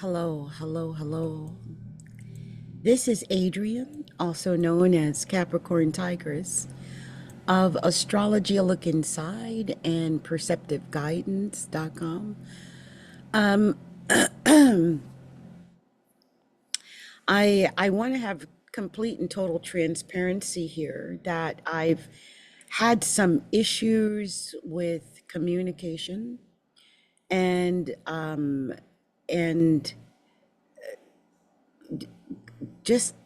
Hello, hello, hello. This is Adrienne, also known as Capricorntigress, of Astrology A Look Inside and PerceptiveGuidance.com. Um, I want to have complete and total transparency here that I've had some issues with communication and um, and just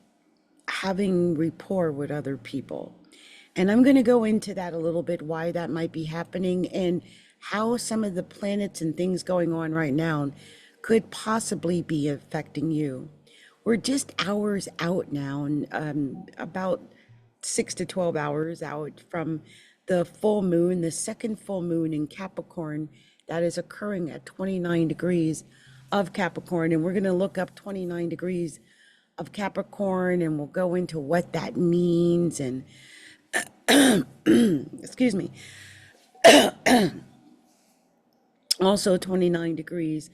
having rapport with other people. And I'm going to go into that a little bit, why that might be happening, and how some of the planets and things going on right now could possibly be affecting you. We're just hours out now, and about 6 to 12 hours out from the full moon, the second full moon in Capricorn that is occurring at 29 degrees of Capricorn. And we're going to look up 29 degrees of Capricorn and we'll go into what that means and excuse me, also 29 degrees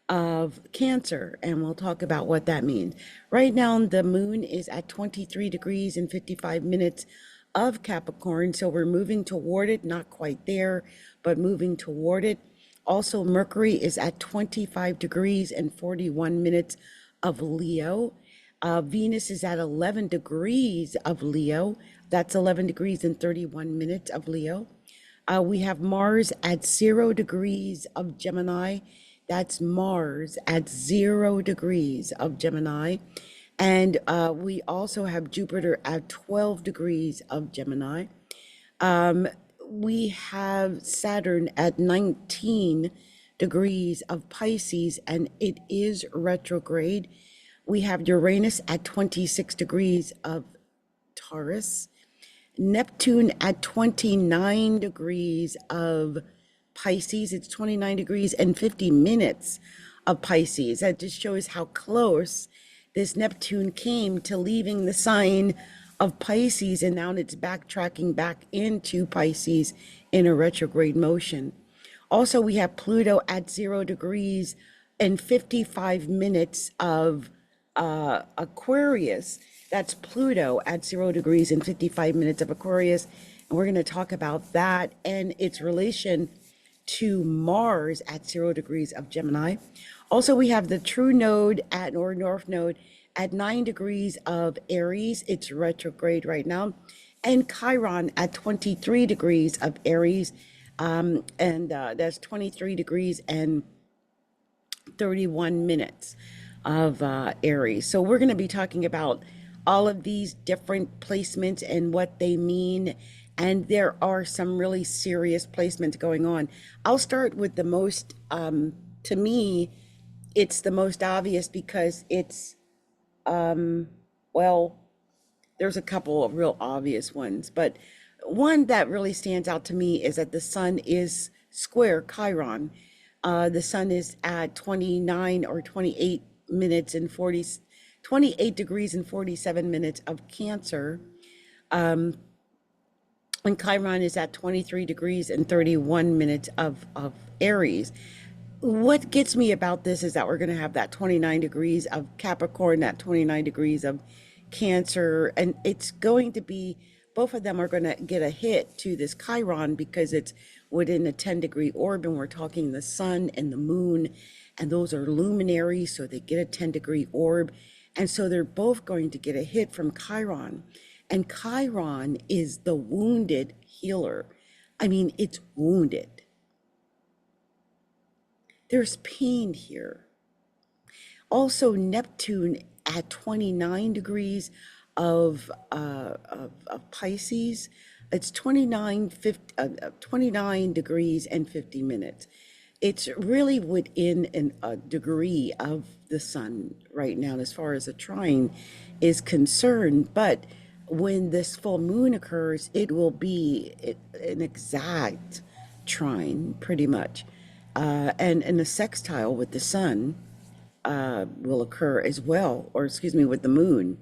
of Cancer, and we'll talk about what that means. Right now, the moon is at 23 degrees and 55 minutes of Capricorn, so we're moving toward it, not quite there, but moving toward it. Also, Mercury is at 25 degrees and 41 minutes of Leo. Venus is at 11 degrees of Leo. That's 11 degrees and 31 minutes of Leo. We have Mars at 0 degrees of Gemini. That's Mars at 0 degrees of Gemini. And we also have Jupiter at 12 degrees of Gemini. We have Saturn at 19 degrees of Pisces, and it is retrograde. We have Uranus at 26 degrees of Taurus. Neptune at 29 degrees of Pisces. It's 29 degrees and 50 minutes of Pisces. That just shows how close this Neptune came to leaving the sign of Pisces, and now it's backtracking back into Pisces in a retrograde motion. Also, we have Pluto at 0 degrees and 55 minutes of Aquarius. That's Pluto at 0 degrees and 55 minutes of Aquarius. And we're going to talk about that and its relation to Mars at 0 degrees of Gemini. Also, we have the true node at, or north node, at 9 degrees of Aries. It's retrograde right now. And Chiron at 23 degrees of Aries. That's 23 degrees and 31 minutes of Aries. So we're going to be talking about all of these different placements and what they mean. And there are some really serious placements going on. I'll start with the most, to me, it's the most obvious because it's, well, there's a couple of real obvious ones, but one that really stands out to me is that the sun is square Chiron. The sun is at 29 or 28 minutes and 28 degrees and 47 minutes of Cancer. And Chiron is at 23 degrees and 31 minutes of Aries. What gets me about this is that we're going to have that 29 degrees of Capricorn, that 29 degrees of Cancer, and it's going to be, both of them are going to get a hit to this Chiron because it's within a 10-degree orb, and we're talking the sun and the moon, and those are luminaries, so they get a 10-degree orb. And so they're both going to get a hit from Chiron. And Chiron is the wounded healer. I mean, it's wounded. There's pain here. Also, Neptune at 29 degrees of Pisces. It's 29 degrees and 50 minutes. It's really within a degree of the sun right now as far as a trine is concerned. But when this full moon occurs, it will be an exact trine, pretty much. And a sextile with the sun will occur as well, or excuse me, with the moon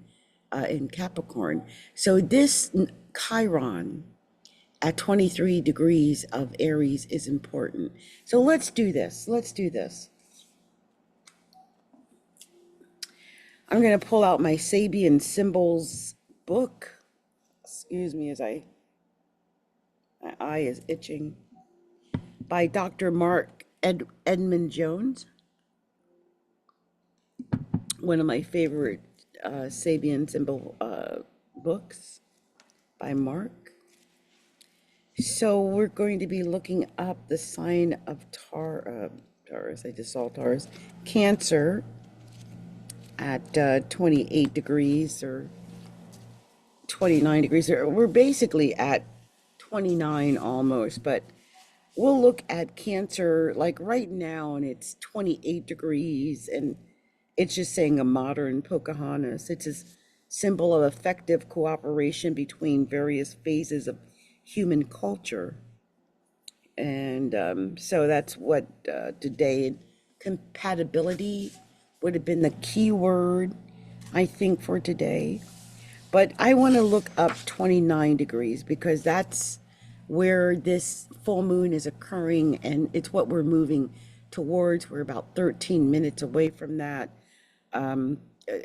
in Capricorn. So this Chiron at 23 degrees of Aries is important. So let's do this. Let's do this. I'm going to pull out my Sabian Symbols book. Excuse me as my eye is itching. By Dr. Mark Edmund Jones. One of my favorite Sabian Symbol books by Mark. So we're going to be looking up the sign of Taurus. I just saw Taurus. Cancer at 28 degrees or 29 degrees. We're basically at 29 almost, but we'll look at Cancer like right now, and it's 28 degrees, and it's just saying a modern Pocahontas. It's a symbol of effective cooperation between various phases of human culture. And so that's what today compatibility would have been the key word, I think, for today. But I want to look up 29 degrees because that's where this full moon is occurring, and it's what we're moving towards. We're about 13 minutes away from that,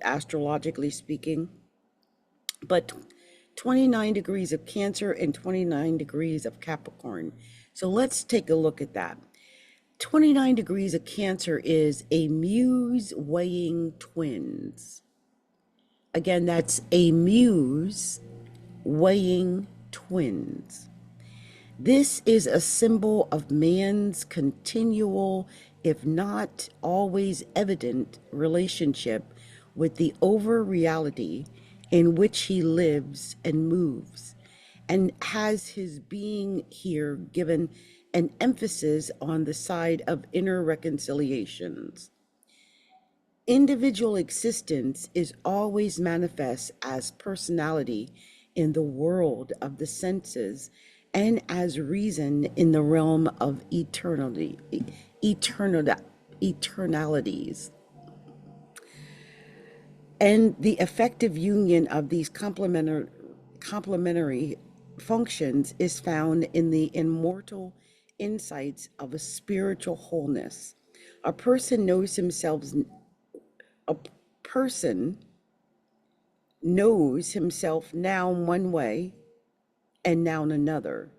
astrologically speaking. But 29 degrees of Cancer and 29 degrees of Capricorn. So let's take a look at that. 29 degrees of Cancer is a muse weighing twins. Again, that's a muse weighing twins. This is a symbol of man's continual, if not always evident, relationship with the over reality in which he lives and moves, and has his being here given an emphasis on the side of inner reconciliations. Individual existence is always manifest as personality in the world of the senses and as reason in the realm of eternalities. And the effective union of these complementary functions is found in the immortal insights of a spiritual wholeness. A person knows himself now one way and now another,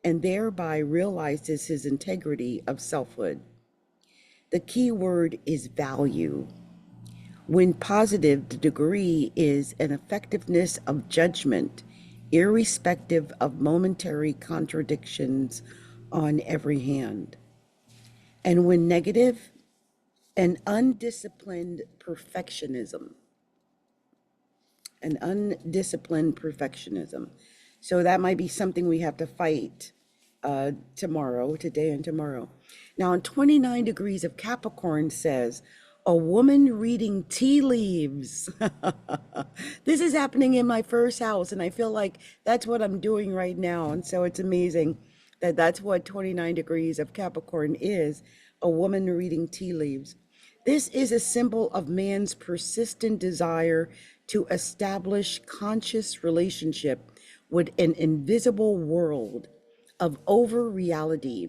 and thereby realizes his integrity of selfhood. The key word is value. When positive, the degree is an effectiveness of judgment, irrespective of momentary contradictions on every hand. And when negative, an undisciplined perfectionism. So that might be something we have to fight today and tomorrow. Now, in 29 degrees of Capricorn says, a woman reading tea leaves. This is happening in my first house, and I feel like that's what I'm doing right now. And so it's amazing that that's what 29 degrees of Capricorn is, a woman reading tea leaves. This is a symbol of man's persistent desire to establish conscious relationship with an invisible world of over reality,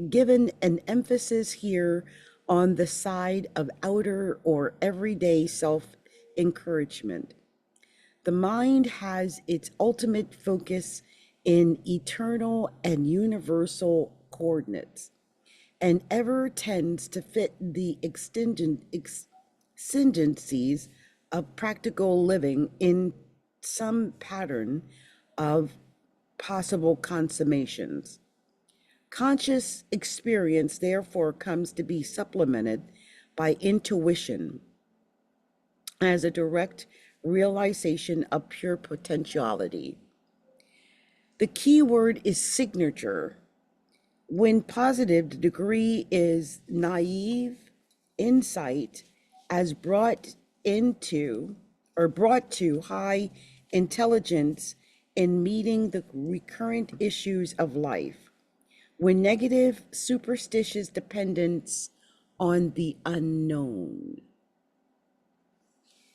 given an emphasis here on the side of outer or everyday self-encouragement. The mind has its ultimate focus in eternal and universal coordinates, and ever tends to fit the exigencies of practical living in some pattern of possible consummations. Conscious experience, therefore, comes to be supplemented by intuition as a direct realization of pure potentiality. The key word is signature. When positive, the degree is naive insight as brought to high intelligence in meeting the recurrent issues of life. When negative, superstitious dependence on the unknown.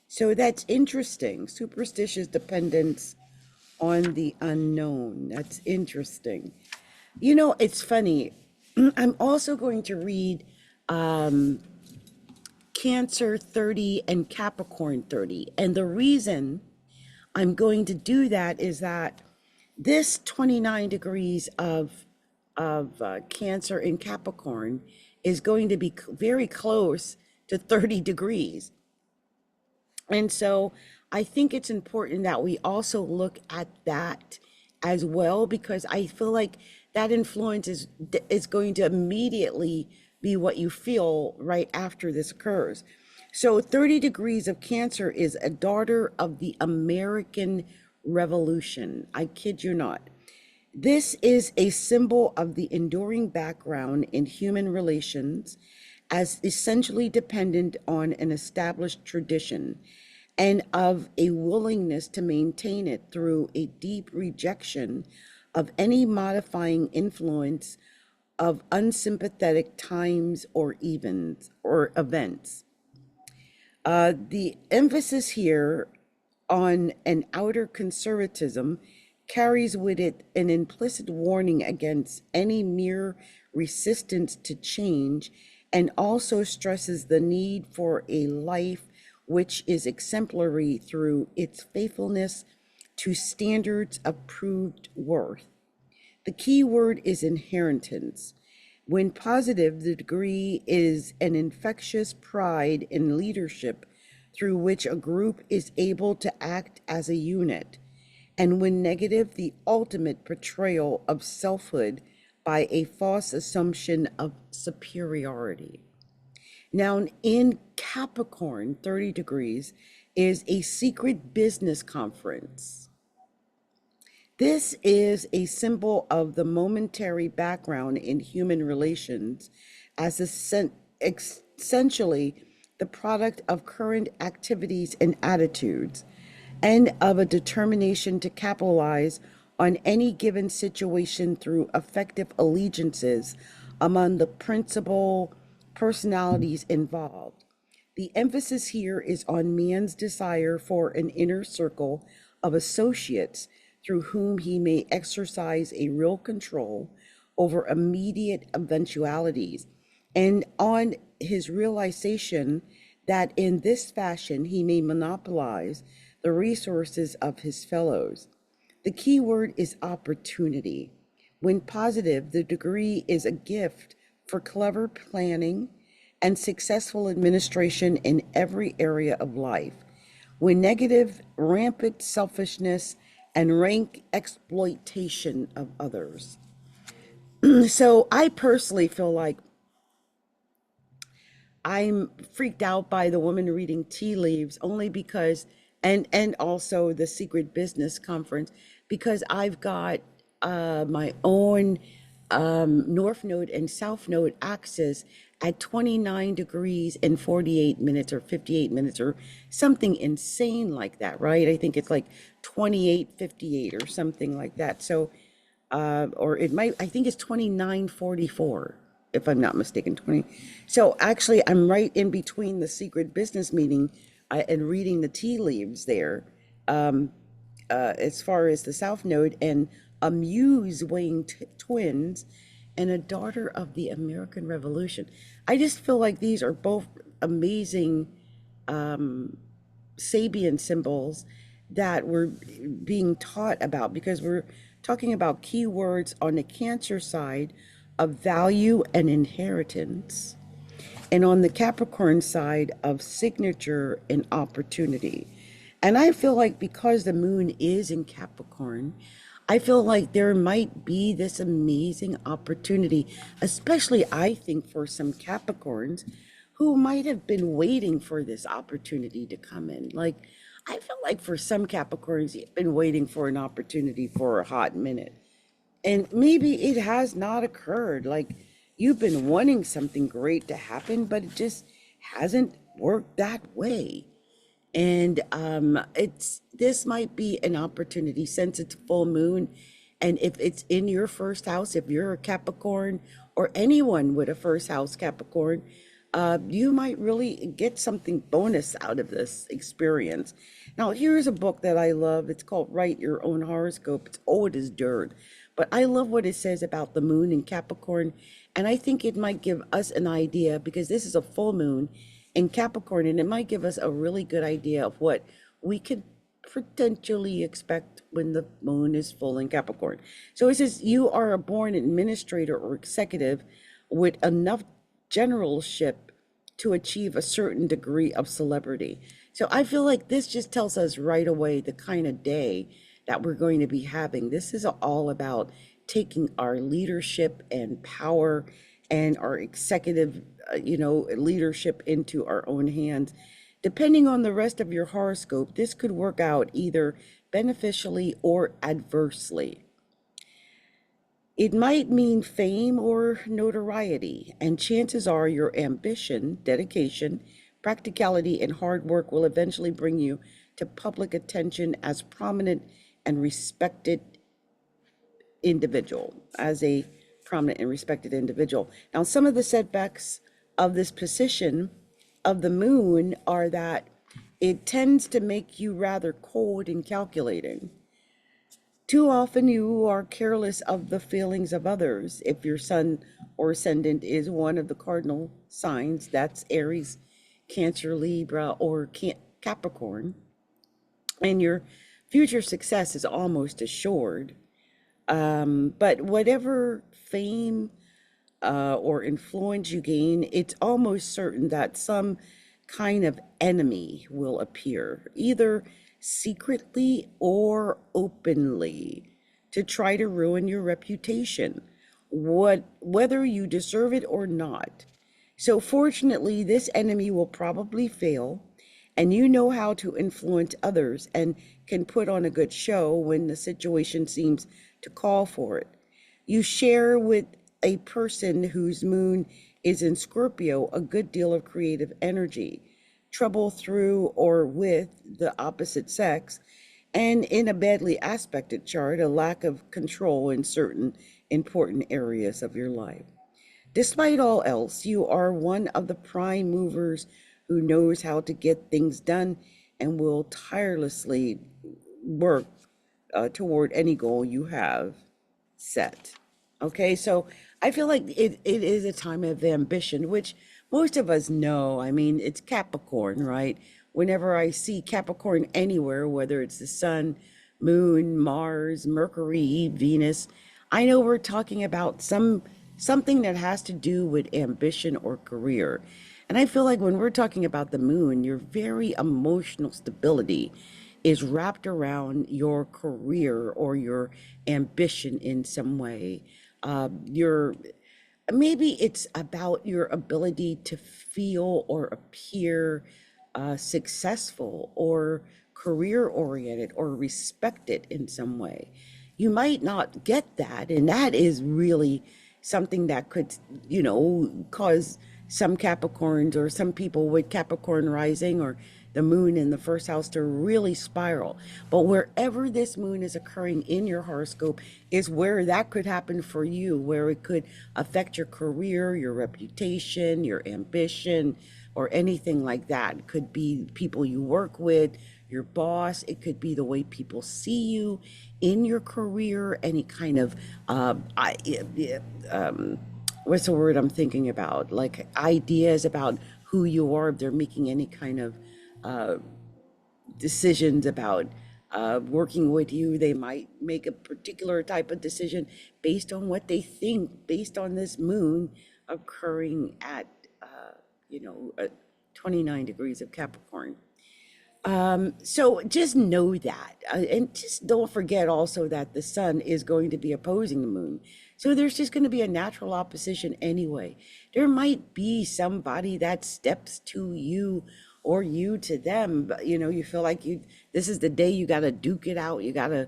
So that's interesting. Superstitious dependence on the unknown. That's interesting. You know, it's funny. I'm also going to read Cancer 30 and Capricorn 30. And the reason I'm going to do that is that this 29 degrees of Cancer in Capricorn is going to be very close to 30 degrees. And so I think it's important that we also look at that as well, because I feel like that influence is going to immediately be what you feel right after this occurs. So 30 degrees of Cancer is a daughter of the American Revolution. I kid you not. This is a symbol of the enduring background in human relations as essentially dependent on an established tradition and of a willingness to maintain it through a deep rejection of any modifying influence of unsympathetic times or events. The emphasis here on an outer conservatism carries with it an implicit warning against any mere resistance to change, and also stresses the need for a life which is exemplary through its faithfulness to standards of proved worth. The key word is inheritance. When positive, the degree is an infectious pride in leadership through which a group is able to act as a unit. And when negative, the ultimate portrayal of selfhood by a false assumption of superiority. Now, in Capricorn, 30 degrees is a secret business conference. This is a symbol of the momentary background in human relations as essentially the product of current activities and attitudes, and of a determination to capitalize on any given situation through effective allegiances among the principal personalities involved. The emphasis here is on man's desire for an inner circle of associates through whom he may exercise a real control over immediate eventualities, and on his realization that in this fashion he may monopolize the resources of his fellows. The key word is opportunity. When positive, the degree is a gift for clever planning and successful administration in every area of life. When negative, rampant selfishness and rank exploitation of others. So I personally feel like I'm freaked out by the woman reading tea leaves, only because, and also the secret business conference, because I've got my own North Node and South Node axis at 29 degrees and 48 minutes or 58 minutes or something insane like that, right? I think it's like 28:58 or something like that. So, or it might, I think it's 29:44, if I'm not mistaken, 20. So actually, I'm right in between the secret business meeting and reading the tea leaves there, as far as the South Node, and a Muse weighing twins and a daughter of the American Revolution. I just feel like these are both amazing Sabian symbols that we're being taught about, because we're talking about keywords on the Cancer side of value and inheritance, and on the Capricorn side of signature and opportunity. And I feel like because the moon is in Capricorn, I feel like there might be this amazing opportunity, especially I think for some Capricorns who might have been waiting for this opportunity to come in. Like, I feel like for some Capricorns, you've been waiting for an opportunity for a hot minute. And maybe it has not occurred. Like, you've been wanting something great to happen, but it just hasn't worked that way. And this might be an opportunity since it's full moon, and if it's in your first house, if you're a Capricorn or anyone with a first house Capricorn, you might really get something bonus out of this experience. Now, here's a book that I love. It's called Write Your Own Horoscope. It's old as dirt, but I love what it says about the moon in Capricorn, and I think it might give us an idea, because this is a full moon, in Capricorn, and it might give us a really good idea of what we could potentially expect when the moon is full in Capricorn. So it says you are a born administrator or executive with enough generalship to achieve a certain degree of celebrity. So I feel like this just tells us right away the kind of day that we're going to be having. This is all about taking our leadership and power and our executive, leadership into our own hands. Depending on the rest of your horoscope, this could work out either beneficially or adversely. It might mean fame or notoriety, and chances are your ambition, dedication, practicality, and hard work will eventually bring you to public attention as prominent and respected individual, as a prominent and respected individual. Now, some of the setbacks of this position of the moon are that it tends to make you rather cold and calculating. Too often you are careless of the feelings of others. If your sun or ascendant is one of the cardinal signs, that's Aries, Cancer, Libra, or Capricorn, and your future success is almost assured. But whatever fame or influence you gain, it's almost certain that some kind of enemy will appear, either secretly or openly, to try to ruin your reputation, whether you deserve it or not. So fortunately, this enemy will probably fail, and you know how to influence others and can put on a good show when the situation seems to call for it. You share with a person whose moon is in Scorpio a good deal of creative energy, trouble through or with the opposite sex, and in a badly aspected chart, a lack of control in certain important areas of your life. Despite all else, you are one of the prime movers who knows how to get things done and will tirelessly work toward any goal you have set. Okay, so I feel like it is a time of ambition, which most of us know. I mean, it's Capricorn, right? Whenever I see Capricorn anywhere, whether it's the sun, moon, Mars, Mercury, Venus, I know we're talking about something that has to do with ambition or career. And I feel like when we're talking about the moon, your very emotional stability is wrapped around your career or your ambition in some way. Your Maybe it's about your ability to feel or appear successful or career oriented or respected in some way. You might not get that, and that is really something that could, cause some Capricorns or some people with Capricorn rising or the moon in the first house to really spiral. But wherever this moon is occurring in your horoscope is where that could happen for you, where it could affect your career, your reputation, your ambition, or anything like that. It could be people you work with, your boss. It could be the way people see you in your career, any kind of, what's the word I'm thinking about? Like ideas about who you are, if they're making any kind of decisions about working with you. They might make a particular type of decision based on what they think, based on this moon occurring at, 29 degrees of Capricorn. So just know that, and just don't forget also that the sun is going to be opposing the moon. So there's just going to be a natural opposition anyway. There might be somebody that steps to you or you to them, but you feel like this is the day you got to duke it out. You got to,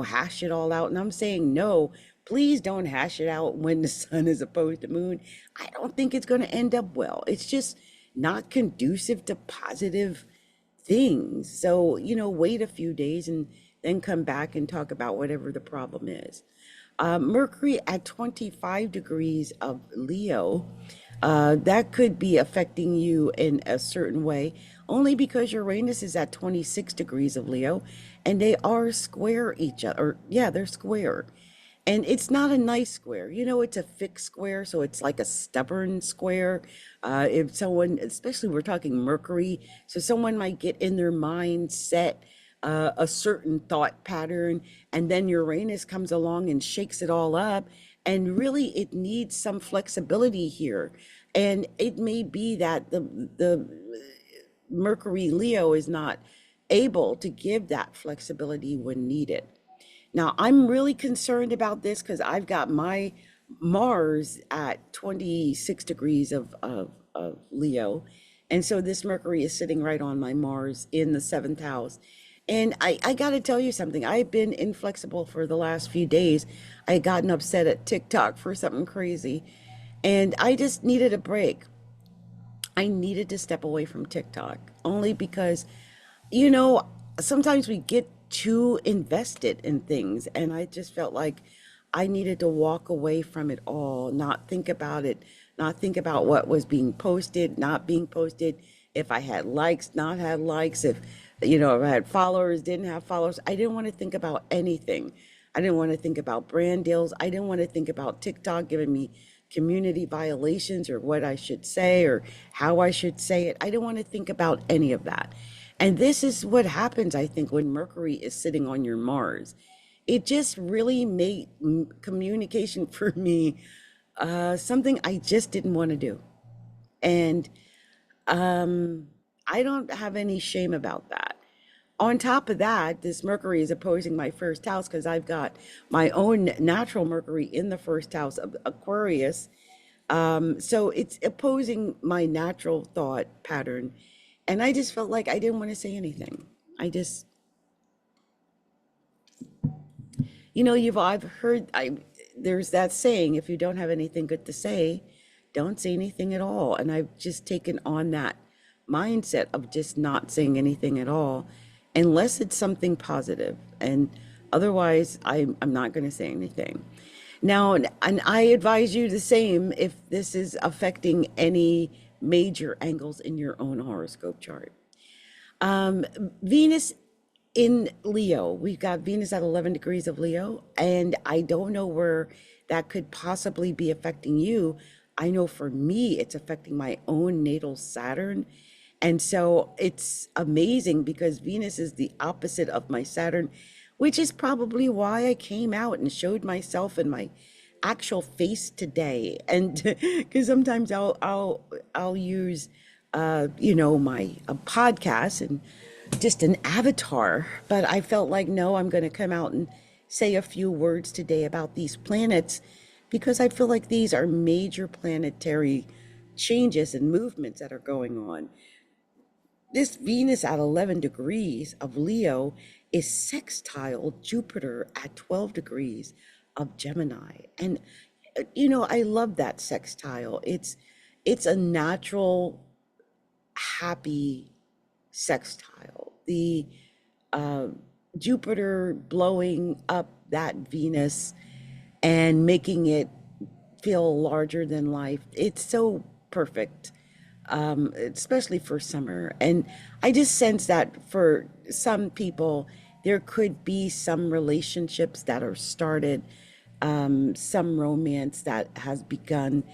hash it all out. And I'm saying, no, please don't hash it out when the sun is opposed to moon. I don't think it's going to end up well. It's just not conducive to positive things. So, wait a few days and then come back and talk about whatever the problem is. Mercury at 25 degrees of Leo, that could be affecting you in a certain way, only because Uranus is at 26 degrees of Leo and they are square each other. Or, yeah, they're square. And it's not a nice square. You know, it's a fixed square, so it's like a stubborn square. If someone, especially we're talking Mercury, so someone might get in their mind set a certain thought pattern, and then Uranus comes along and shakes it all up. And really, it needs some flexibility here. And it may be that the Mercury Leo is not able to give that flexibility when needed. Now, I'm really concerned about this because I've got my Mars at 26 degrees of Leo. And so this Mercury is sitting right on my Mars in the seventh house. And I got to tell you something. I've been inflexible for the last few days. I had gotten upset at TikTok for something crazy. And I just needed a break. I needed to step away from TikTok only because, you know, sometimes we get too invested in things, and I just felt like I needed to walk away from it all, not think about it, not think about what was being posted, not being posted, if I had likes, not had likes, if, you know, if I had followers, didn't have followers. I didn't want to think about anything. I didn't want to think about brand deals. I didn't want to think about TikTok giving me community violations or what I should say or how I should say it. I didn't want to think about any of that. And this is what happens, I think, when Mercury is sitting on your Mars. It just really made communication for me something I just didn't want to do. And I don't have any shame about that. On top of that, this Mercury is opposing my first house because I've got my own natural Mercury in the first house of Aquarius. So it's opposing my natural thought pattern. And I just felt like I didn't want to say anything. I just, you know, I've heard, there's that saying, if you don't have anything good to say, don't say anything at all. And I've just taken on that mindset of just not saying anything at all, unless it's something positive. And otherwise, I'm not going to say anything. Now, and I advise you the same if this is affecting any major angles in your own horoscope chart. Venus in Leo, we've got Venus at 11 degrees of Leo, and I don't know where that could possibly be affecting you. I know for me, it's affecting my own natal Saturn. And so it's amazing because Venus is the opposite of my Saturn, which is probably why I came out and showed myself in my actual face today. And because sometimes I'll use you know, my a podcast and just an avatar, but I felt like no, I'm going to come out and say a few words today about these planets because I feel like these are major planetary changes and movements that are going on. This Venus at 11 degrees of Leo is sextile Jupiter at 12 degrees of Gemini. And you know, I love that sextile. It's a natural happy sextile. The uh, Jupiter blowing up that Venus and making it feel larger than life. It's so perfect, especially for summer. And I just sense that for some people, there could be some relationships that are started, some romance that has begun.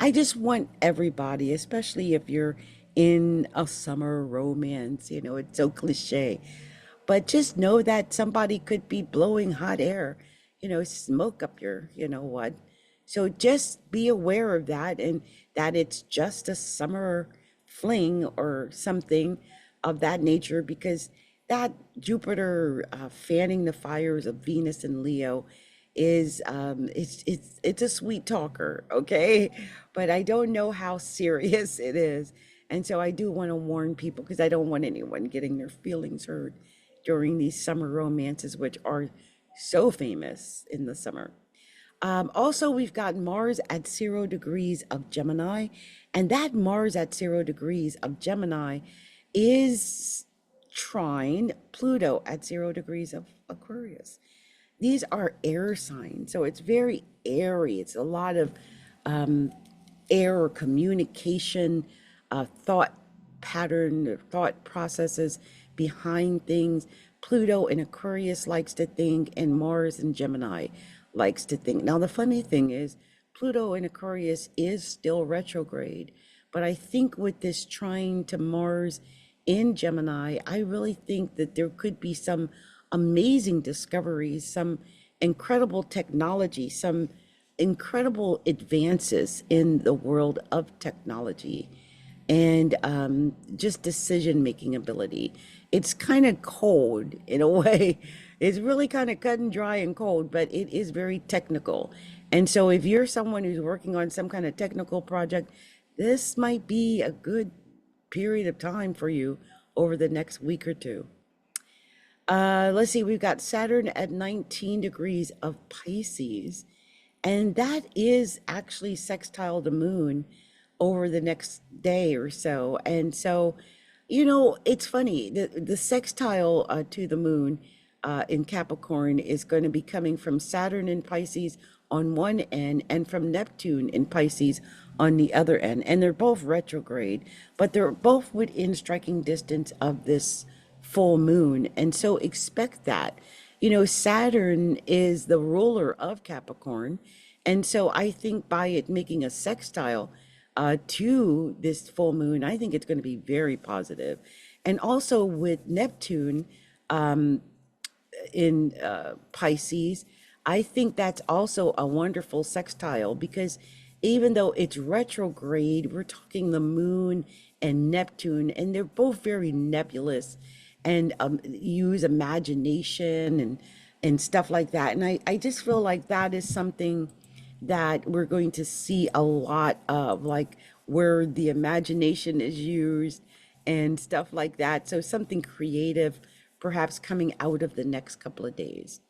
I just want everybody, especially if you're in a summer romance, you know, it's so cliche, but just know that somebody could be blowing hot air, you know, smoke up your, you know what. So just be aware of that and that it's just a summer fling or something of that nature because that Jupiter fanning the fires of Venus and Leo is it's a sweet talker, okay? But I don't know how serious it is. And so I do want to warn people because I don't want anyone getting their feelings hurt during these summer romances, which are so famous in the summer. Also, we've got Mars at 0 degrees of Gemini, and that Mars at 0 degrees of Gemini is trine Pluto at 0 degrees of Aquarius. These are air signs, so it's very airy. It's a lot of air communication, thought pattern, thought processes behind things. Pluto in Aquarius likes to think, and Mars in Gemini likes to think. Now, the funny thing is, Pluto in Aquarius is still retrograde, but I think with this trine to Mars in Gemini, I really think that there could be some amazing discoveries, some incredible technology, some incredible advances in the world of technology and just decision making ability. It's kind of cold in a way. It's really kind of cut and dry and cold, but it is very technical. And so, if you're someone who's working on some kind of technical project, this might be a good period of time for you over the next week or two. Let's see, we've got Saturn at 19 degrees of Pisces, and that is actually sextile the moon over the next day or so. And so, it's funny, the sextile to the moon in Capricorn is going to be coming from Saturn in Pisces on one end and from Neptune in Pisces on the other end. And they're both retrograde, but they're both within striking distance of this full moon. And so expect that. Saturn is the ruler of Capricorn. And so I think by it making a sextile to this full moon, I think it's going to be very positive. And also with Neptune in Pisces, I think that's also a wonderful sextile because even though it's retrograde, we're talking the moon and Neptune, and they're both very nebulous and use imagination and stuff like that. And I just feel like that is something that we're going to see a lot of, like where the imagination is used and stuff like that. So something creative perhaps coming out of the next couple of days.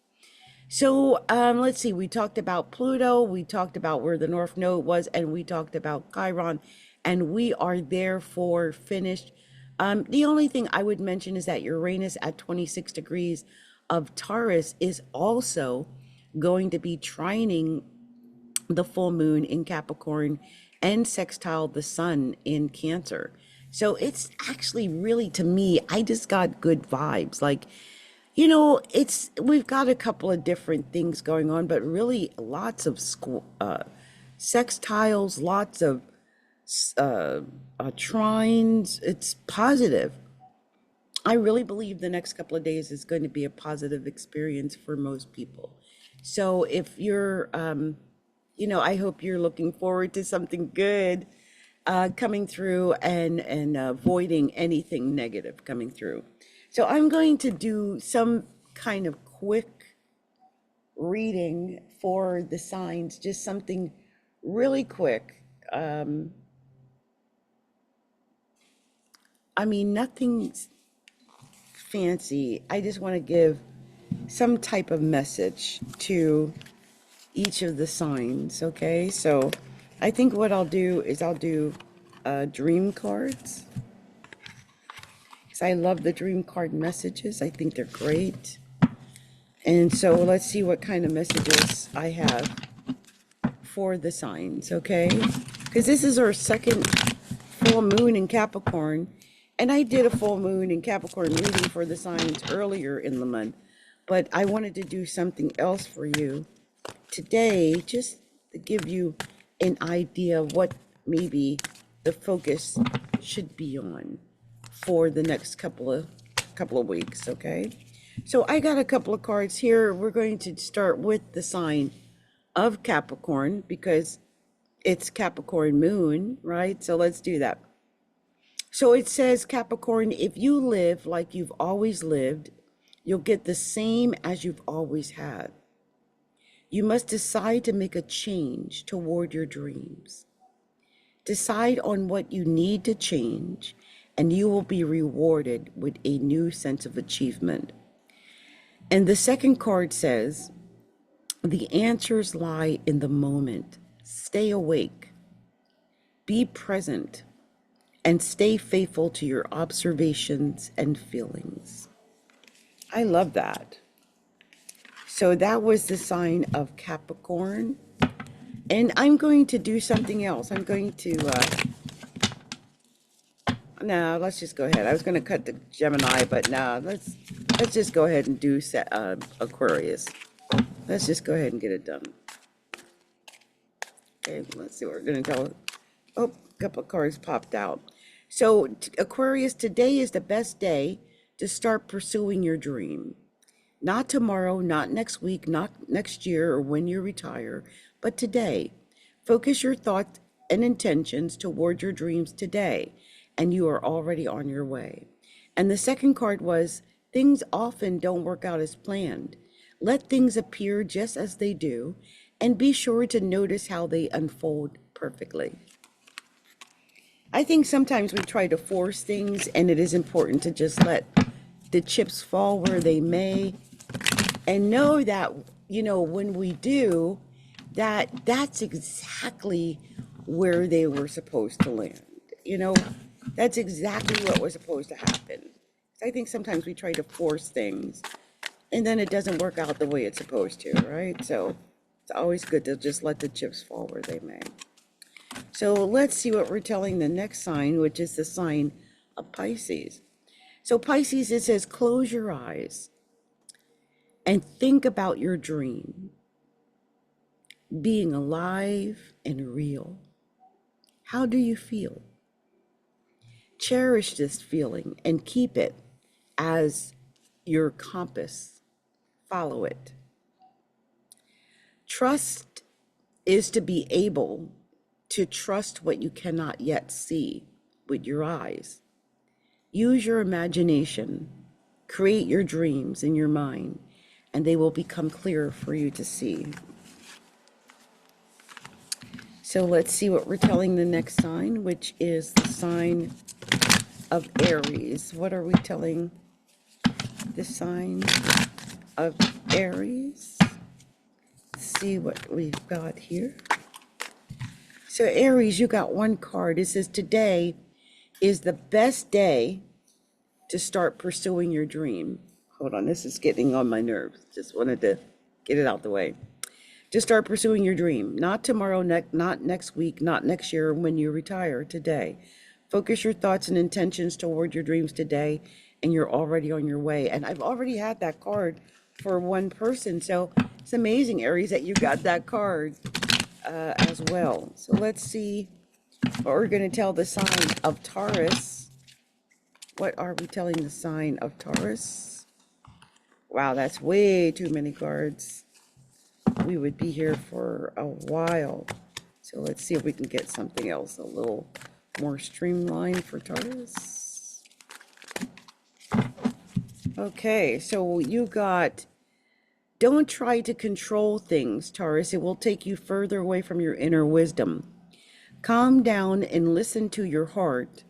So let's see, we talked about Pluto, we talked about where the North Node was, and we talked about Chiron, and we are therefore finished. The only thing I would mention is that Uranus at 26 degrees of Taurus is also going to be trining the full moon in Capricorn and sextile the sun in Cancer. So it's actually really, to me, I just got good vibes. Like, we've got a couple of different things going on, but really lots of sextiles, lots of trines. It's positive. I really believe the next couple of days is going to be a positive experience for most people. So if you're, I hope you're looking forward to something good coming through and avoiding anything negative coming through. So I'm going to do some kind of quick reading for the signs, just something really quick. Nothing fancy. I just want to give some type of message to each of the signs, okay? So I think what I'll do is I'll do dream cards. I love the dream card messages. I think they're great. And so let's see what kind of messages I have for the signs, okay? Because this is our second full moon in Capricorn. And I did a full moon in Capricorn reading for the signs earlier in the month. But I wanted to do something else for you today, just to give you an idea of what maybe the focus should be on for the next couple of weeks, okay? So I got a couple of cards here. We're going to start with the sign of Capricorn because it's Capricorn moon, right? So let's do that. So it says, Capricorn, if you live like you've always lived, you'll get the same as you've always had. You must decide to make a change toward your dreams. Decide on what you need to change, and you will be rewarded with a new sense of achievement. And the second card says, the answers lie in the moment. Stay awake, be present, and stay faithful to your observations and feelings. I love that. So that was the sign of Capricorn. And I'm going to do something else. I'm going to, no, let's just go ahead. I was going to cut the Gemini, but no, let's just go ahead and do Aquarius. Let's just go ahead and get it done. Okay, let's see what we're going to tell. Oh, a couple of cards popped out. So, Aquarius, today is the best day to start pursuing your dream. Not tomorrow, not next week, not next year or when you retire, but today. Focus your thoughts and intentions toward your dreams today, and you are already on your way. And the second card was, things often don't work out as planned. Let things appear just as they do, and be sure to notice how they unfold perfectly. I think sometimes we try to force things, and it is important to just let the chips fall where they may, and know that, when we do, that's exactly where they were supposed to land. That's exactly what was supposed to happen. I think sometimes we try to force things, and then it doesn't work out the way it's supposed to, right? So it's always good to just let the chips fall where they may. So let's see what we're telling the next sign, which is the sign of Pisces. So Pisces, it says, close your eyes and think about your dream being alive and real. How do you feel? Cherish this feeling and keep it as your compass. Follow it. Trust is to be able to trust what you cannot yet see with your eyes. Use your imagination. Create your dreams in your mind, and they will become clearer for you to see. So let's see what we're telling the next sign, which is the sign of Aries. What are we telling the sign of Aries? Let's see what we've got here. So Aries, you got one card. It says today is the best day to start pursuing your dream. Hold on, this is getting on my nerves. Just wanted to get it out the way. To start pursuing your dream. Not tomorrow, not next week, not next year when you retire, today. Focus your thoughts and intentions toward your dreams today, and you're already on your way. And I've already had that card for one person. So it's amazing, Aries, that you got that card as well. So let's see what we're going to tell the sign of Taurus. What are we telling the sign of Taurus? Wow, that's way too many cards. We would be here for a while. So let's see if we can get something else a little more streamlined for Taurus. Okay, so you got, don't try to control things, Taurus. It will take you further away from your inner wisdom. Calm down and listen to your heart.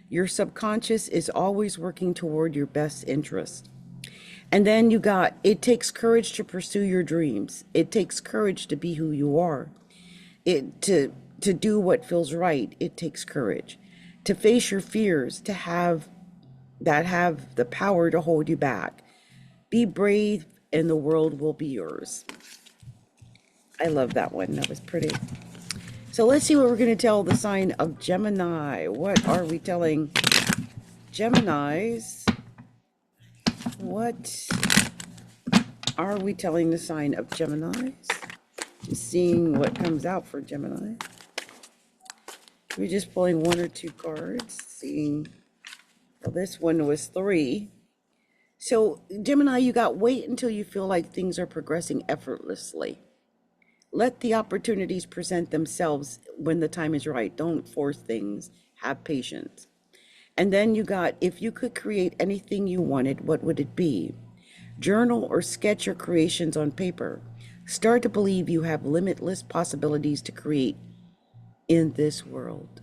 Your subconscious is always working toward your best interest. And then you got, it takes courage to pursue your dreams. It takes courage to be who you are. To do what feels right, it takes courage. To face your fears, to have the power to hold you back. Be brave and the world will be yours. I love that one. That was pretty. So let's see what we're going to tell the sign of Gemini. What are we telling Geminis? What are we telling the sign of Geminis? Just seeing what comes out for Gemini. We're just pulling one or two cards, seeing, well, this one was 3. So Gemini, you got wait until you feel like things are progressing effortlessly. Let the opportunities present themselves when the time is right. Don't force things. Have patience. And then you got, if you could create anything you wanted, what would it be? Journal or sketch your creations on paper. Start to believe you have limitless possibilities to create in this world.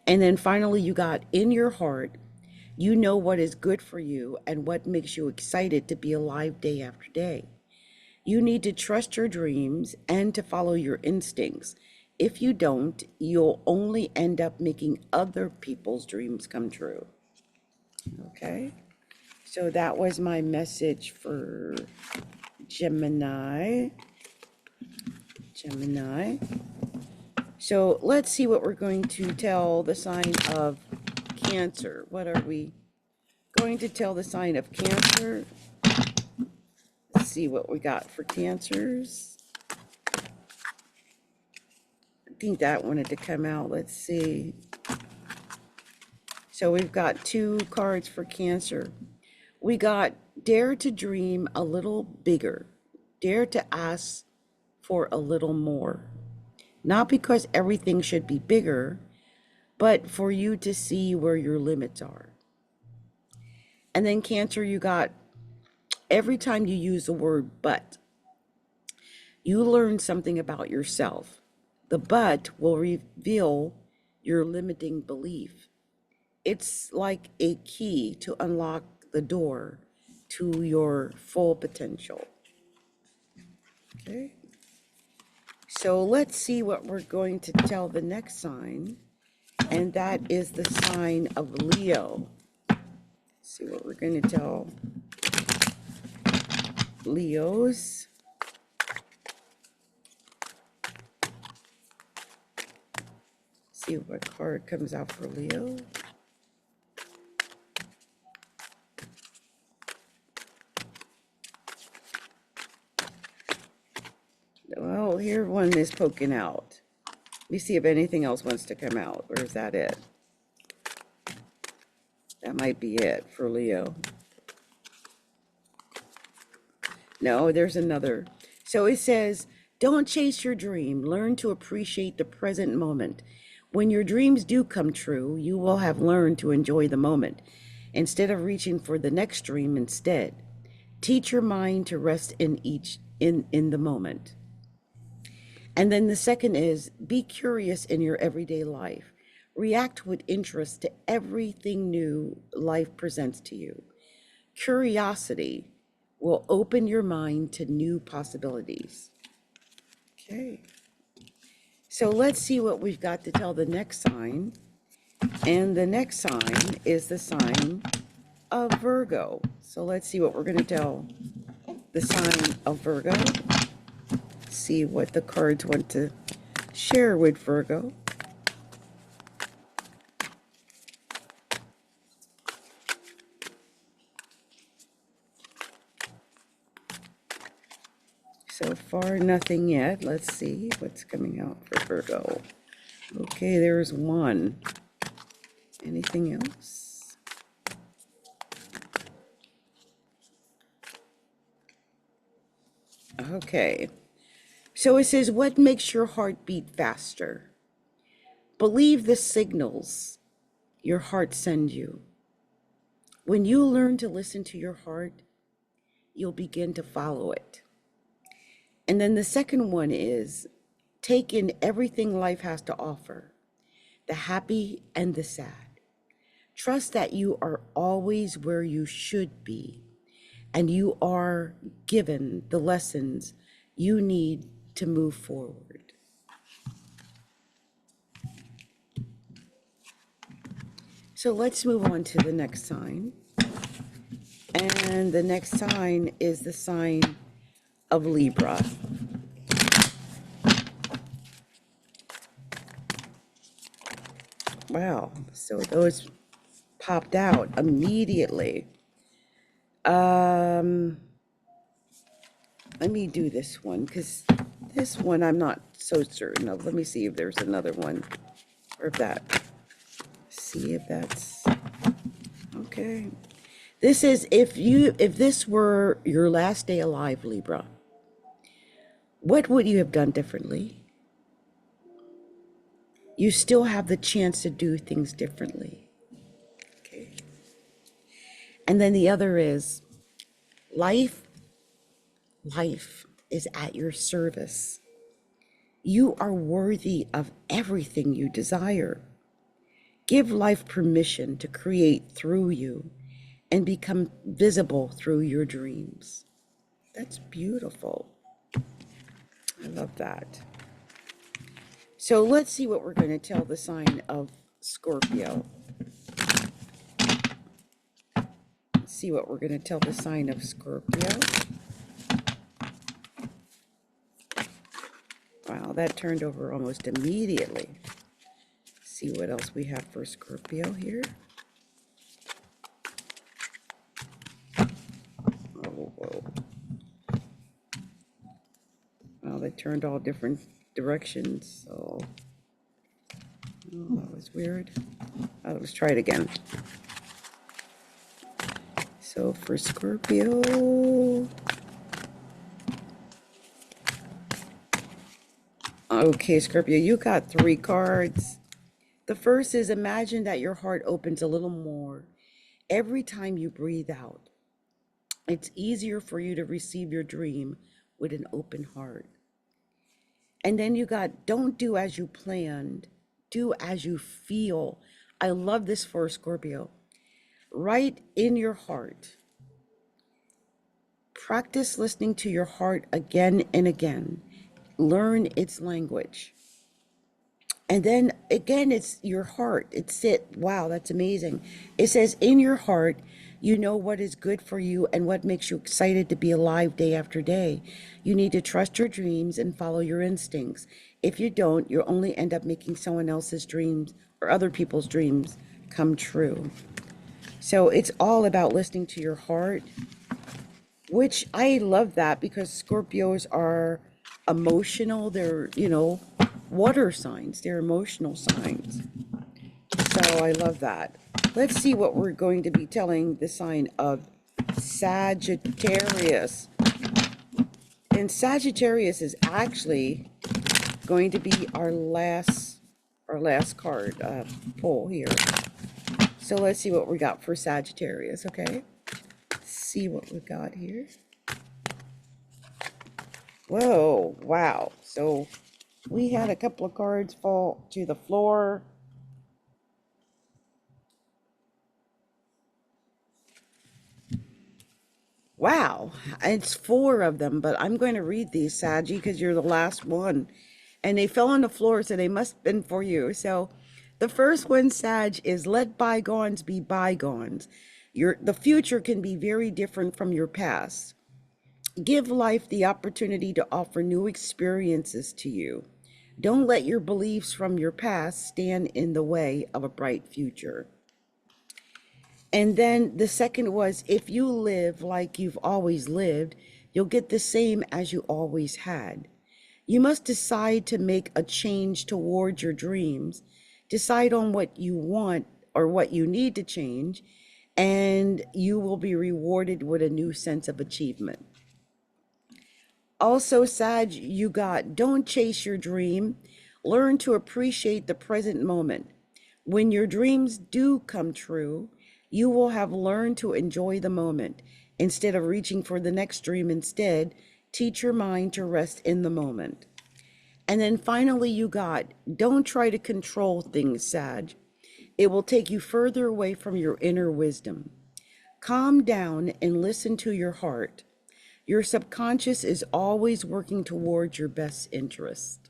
And then finally, you got, in your heart, you know what is good for you and what makes you excited to be alive day after day. You need to trust your dreams and to follow your instincts. If you don't, you'll only end up making other people's dreams come true. Okay, so that was my message for Gemini. So let's see what we're going to tell the sign of Cancer. What are we going to tell the sign of Cancer? Let's see what we got for Cancers. I think that wanted to come out. Let's see. So we've got 2 cards for Cancer. We got dare to dream a little bigger. Dare to ask for a little more. Not because everything should be bigger, but for you to see where your limits are. And then Cancer, you got every time you use the word but, you learn something about yourself. The but will reveal your limiting belief. It's like a key to unlock the door to your full potential. Okay. So let's see what we're going to tell the next sign, and that is the sign of Leo. See what we're going to tell Leos. See what card comes out for Leo. Well, here one is poking out. Let me see if anything else wants to come out, or is that it? That might be it for Leo. No, there's another. So it says, don't chase your dream. Learn to appreciate the present moment. When your dreams do come true, you will have learned to enjoy the moment instead of reaching for the next dream instead. Teach your mind to rest in the moment. And then the second is, be curious in your everyday life. React with interest to everything new life presents to you. Curiosity will open your mind to new possibilities. Okay. So let's see what we've got to tell the next sign. And the next sign is the sign of Virgo. So let's see what we're going to tell the sign of Virgo. See what the cards want to share with Virgo. So far, nothing yet. Let's see what's coming out for Virgo. Okay, there's one. Anything else? Okay. So it says, what makes your heart beat faster? Believe the signals your heart sends you. When you learn to listen to your heart, you'll begin to follow it. And then the second one is, take in everything life has to offer, the happy and the sad. Trust that you are always where you should be, and you are given the lessons you need to move forward. So let's move on to the next sign. And the next sign is the sign of Libra. Wow, so those popped out immediately. Let me do this one, because this one I'm not so certain of. Let me see if there's another one, or if that, see if that's, okay. This is, if this were your last day alive, Libra, what would you have done differently? You still have the chance to do things differently. Okay. And then the other is, life is at your service. You are worthy of everything you desire. Give life permission to create through you and become visible through your dreams. That's beautiful. I love that. So let's see what we're going to tell the sign of Scorpio. Let's see what we're going to tell the sign of Scorpio. Wow, that turned over almost immediately. See what else we have for Scorpio here. Oh, whoa. turned all different directions, so oh, that was weird. Let's try it again. So for Scorpio, okay, Scorpio, you got 3 cards. The first is imagine that your heart opens a little more every time you breathe out. It's easier for you to receive your dream with an open heart. And then you got don't do as you planned, do as you feel. I love this for Scorpio. Right in your heart. Practice listening to your heart again and again. Learn its language. And then again, it's your heart. It's it. Wow, that's amazing. It says, in your heart, you know what is good for you and what makes you excited to be alive day after day. You need to trust your dreams and follow your instincts. If you don't, you'll only end up making someone else's dreams or other people's dreams come true. So it's all about listening to your heart, which I love that because Scorpios are emotional. They're, water signs. They're emotional signs. So I love that. Let's see what we're going to be telling the sign of Sagittarius. And Sagittarius is actually going to be our last card pull here. So let's see what we got for Sagittarius, okay? See what we got here. Whoa, wow. So we had a couple of cards fall to the floor. Wow, it's 4 of them, but I'm going to read these, Saggy, because you're the last one. And they fell on the floor, so they must have been for you. So the first one, Sag, is let bygones be bygones. The future can be very different from your past. Give life the opportunity to offer new experiences to you. Don't let your beliefs from your past stand in the way of a bright future. And then the second was, if you live like you've always lived, you'll get the same as you always had. You must decide to make a change towards your dreams. Decide on what you want or what you need to change, and you will be rewarded with a new sense of achievement. Also, Sag, you got don't chase your dream. Learn to appreciate the present moment. When your dreams do come true, you will have learned to enjoy the moment. Instead of reaching for the next dream, instead, teach your mind to rest in the moment. And then finally, you got don't try to control things, Sag. It will take you further away from your inner wisdom. Calm down and listen to your heart. Your subconscious is always working towards your best interest.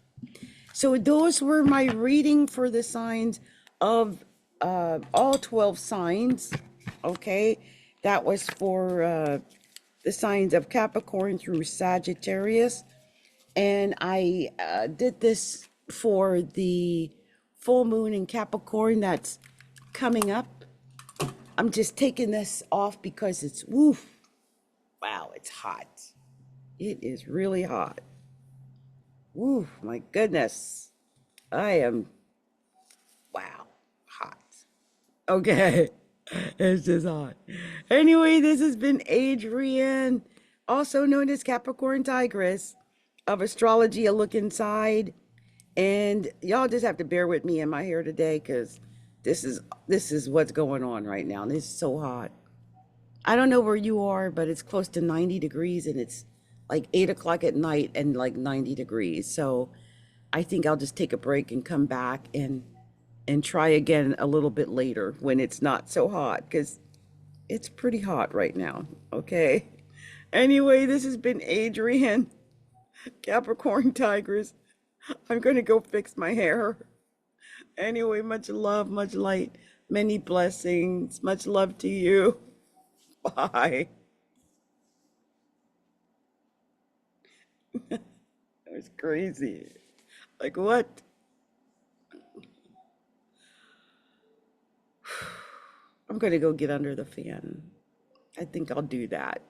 So those were my reading for the signs of all 12 signs. Okay, that was for the signs of Capricorn through Sagittarius. And I did this for the full moon in Capricorn that's coming up. I'm just taking this off because it's woof. Wow, it's hot. It is really hot. Woo, my goodness. I am, wow, hot. Okay, it's just hot. Anyway, this has been Adrienne, also known as Capricorntigress of Astrology, A Look Inside. And y'all just have to bear with me and my hair today because this is what's going on right now. And it's so hot. I don't know where you are, but it's close to 90 degrees and it's like 8 o'clock at night and like 90 degrees. So I think I'll just take a break and come back and try again a little bit later when it's not so hot because it's pretty hot right now. Okay. Anyway, this has been Adrienne, Capricorntigress. I'm going to go fix my hair. Anyway, much love, much light, many blessings. Much love to you. Bye. That was crazy. Like what? I'm going to go get under the fan. I think I'll do that.